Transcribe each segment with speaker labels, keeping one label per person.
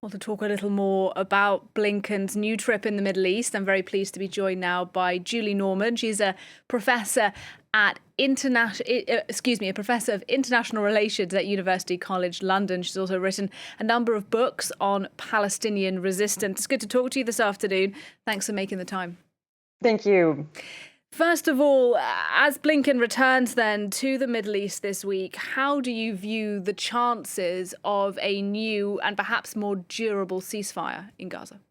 Speaker 1: Well, to talk a little more about Blinken's new trip in the Middle East, I'm very pleased to be joined now by Julie Norman. She's a professor at a professor of international relations at University College London. She's also written a number of books on Palestinian resistance. It's good to talk to you this afternoon. Thanks for making the time.
Speaker 2: Thank you.
Speaker 1: First of all, as Blinken returns then to the Middle East this week, how do you view the chances of a new and perhaps more durable ceasefire in Gaza?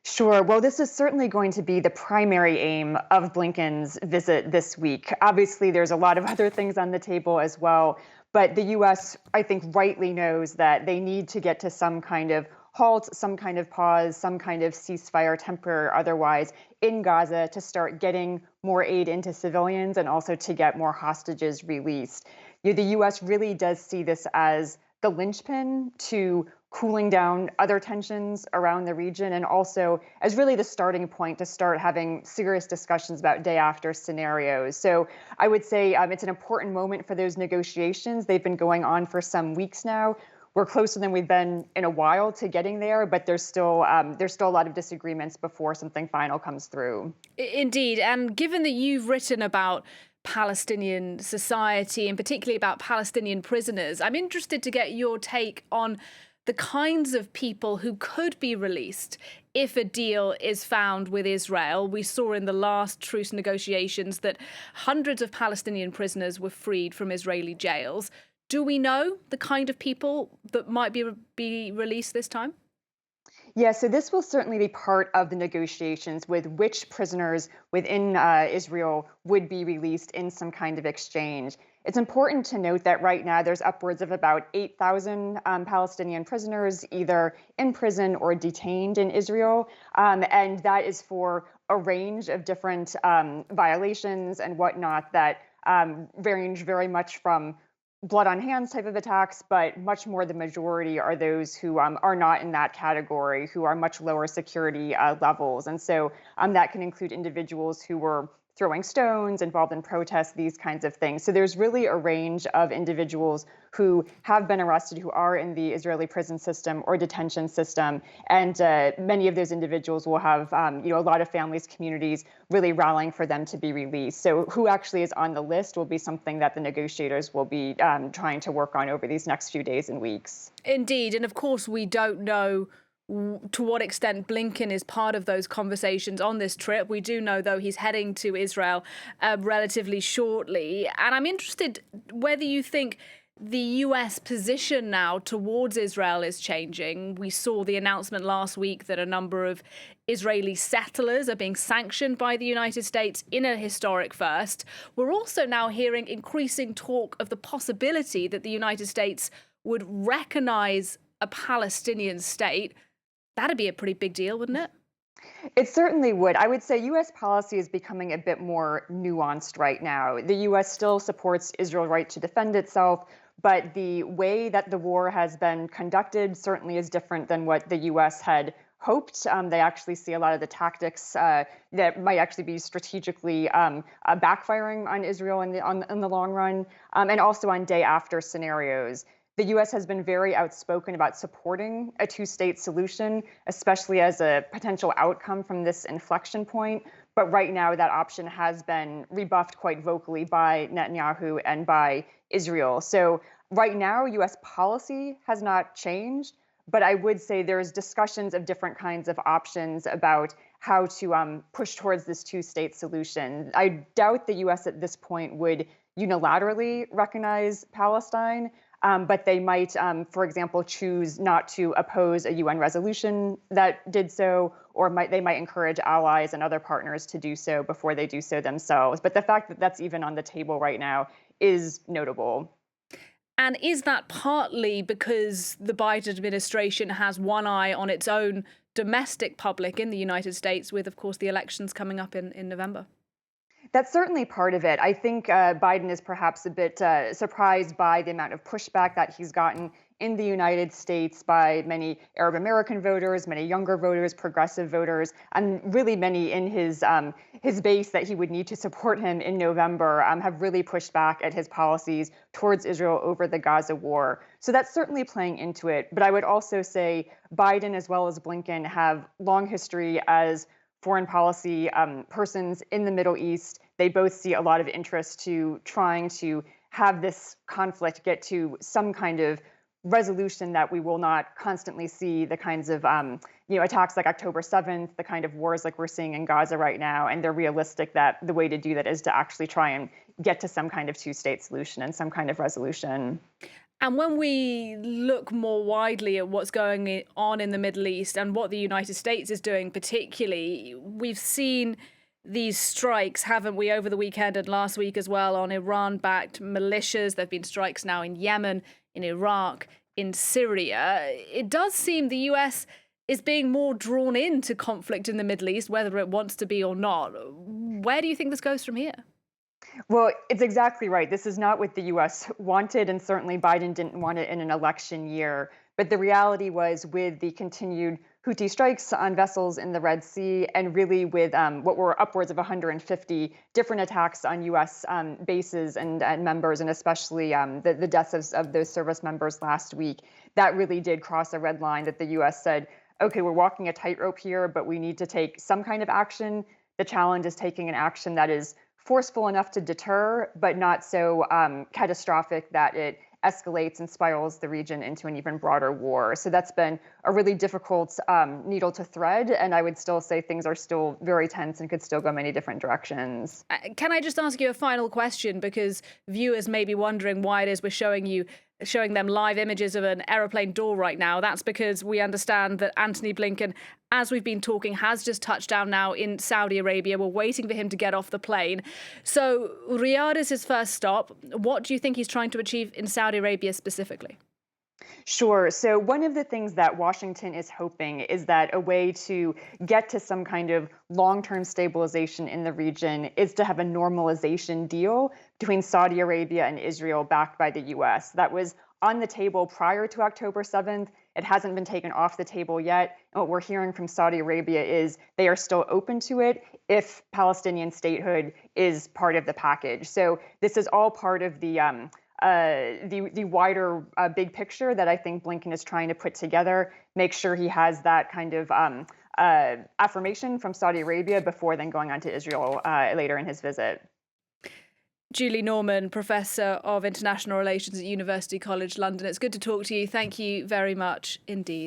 Speaker 2: Sure. Well, this is certainly going to be the primary aim of Blinken's visit this week. Obviously, there's a lot of other things on the table as well, but the U.S., I think, rightly knows that they need to get to some kind of halt, some kind of pause, some kind of ceasefire, temporary or otherwise, in Gaza to start getting more aid into civilians and also to get more hostages released. The U.S. really does see this as the linchpin to cooling down other tensions around the region, and also as really the starting point to start having serious discussions about day after scenarios. So I would say it's an important moment for those negotiations. They've been going on for some weeks now. We're closer than we've been in a while to getting there, but there's still a lot of disagreements before something final comes through.
Speaker 1: Indeed. And given that you've written about Palestinian society and particularly about Palestinian prisoners, I'm interested to get your take on the kinds of people who could be released if a deal is found with Israel. We saw in the last truce negotiations that hundreds of Palestinian prisoners were freed from Israeli jails. Do we know the kind of people that might be released this time?
Speaker 2: Yeah, so this will certainly be part of the negotiations with which prisoners within Israel would be released in some kind of exchange. It's important to note that right now there's upwards of about 8,000 Palestinian prisoners either in prison or detained in Israel. And that is for a range of different violations and whatnot that range very much from blood on hands type of attacks, but much more the majority are those who are not in that category, who are much lower security levels. And so that can include individuals who were throwing stones, involved in protests, these kinds of things. So there's really a range of individuals who have been arrested, who are in the Israeli prison system or detention system. And many of those individuals will have, a lot of families, communities really rallying for them to be released. So who actually is on the list will be something that the negotiators will be trying to work on over these next few days and weeks.
Speaker 1: Indeed. And of course, we don't know to what extent Blinken is part of those conversations on this trip. We do know, though, he's heading to Israel relatively shortly. And I'm interested whether you think the US position now towards Israel is changing. We saw the announcement last week that a number of Israeli settlers are being sanctioned by the United States in a historic first. We're also now hearing increasing talk of the possibility that the United States would recognize a Palestinian state. That'd be a pretty big deal, wouldn't it?
Speaker 2: It certainly would. I would say U.S. policy is becoming a bit more nuanced right now. The U.S. still supports Israel's right to defend itself, but the way that the war has been conducted certainly is different than what the U.S. had hoped. They actually see a lot of the tactics that might actually be strategically backfiring on Israel in the long run, and also on day after scenarios. The U.S. has been very outspoken about supporting a two-state solution, especially as a potential outcome from this inflection point. But right now, that option has been rebuffed quite vocally by Netanyahu and by Israel. So right now, U.S. policy has not changed, but I would say there's discussions of different kinds of options about how to push towards this two-state solution. I doubt the U.S. at this point would unilaterally recognize Palestine. But they might, for example, choose not to oppose a UN resolution that did so, or they might encourage allies and other partners to do so before they do so themselves. But the fact that that's even on the table right now is notable.
Speaker 1: And is that partly because the Biden administration has one eye on its own domestic public in the United States, with, of course, the elections coming up in November?
Speaker 2: That's certainly part of it. I think Biden is perhaps a bit surprised by the amount of pushback that he's gotten in the United States by many Arab American voters, many younger voters, progressive voters, and really many in his base that he would need to support him in November have really pushed back at his policies towards Israel over the Gaza war. So that's certainly playing into it. But I would also say Biden as well as Blinken have long history as foreign policy persons in the Middle East. They both see a lot of interest to trying to have this conflict get to some kind of resolution that we will not constantly see the kinds of attacks like October 7th, the kind of wars like we're seeing in Gaza right now. And they're realistic that the way to do that is to actually try and get to some kind of two-state solution and some kind of resolution.
Speaker 1: And when we look more widely at what's going on in the Middle East and what the United States is doing particularly, we've seen these strikes, haven't we, over the weekend and last week as well, on Iran-backed militias. There have been strikes now in Yemen, in Iraq, in Syria. It does seem the US is being more drawn into conflict in the Middle East, whether it wants to be or not. Where do you think this goes from here?
Speaker 2: Well, it's exactly right. This is not what the US wanted, and certainly Biden didn't want it in an election year. But the reality was, with the continued Houthi strikes on vessels in the Red Sea, and really with what were upwards of 150 different attacks on US bases and members, and especially the deaths of those service members last week, that really did cross a red line that the US said, okay, we're walking a tightrope here, but we need to take some kind of action. The challenge is taking an action that is forceful enough to deter, but not so catastrophic that it escalates and spirals the region into an even broader war. So that's been a really difficult needle to thread. And I would still say things are still very tense and could still go many different directions.
Speaker 1: Can I just ask you a final question? Because viewers may be wondering why it is we're showing them live images of an aeroplane door right now. That's because we understand that Antony Blinken, as we've been talking, has just touched down now in Saudi Arabia. We're waiting for him to get off the plane. So Riyadh is his first stop. What do you think he's trying to achieve in Saudi Arabia specifically?
Speaker 2: Sure. So one of the things that Washington is hoping is that a way to get to some kind of long-term stabilization in the region is to have a normalization deal between Saudi Arabia and Israel backed by the US. That was on the table prior to October 7th. It hasn't been taken off the table yet. And what we're hearing from Saudi Arabia is they are still open to it if Palestinian statehood is part of the package. So this is all part of the wider big picture that I think Blinken is trying to put together, make sure he has that kind of affirmation from Saudi Arabia before then going on to Israel later in his visit.
Speaker 1: Julie Norman, Professor of International Relations at University College London. It's good to talk to you. Thank you very much indeed.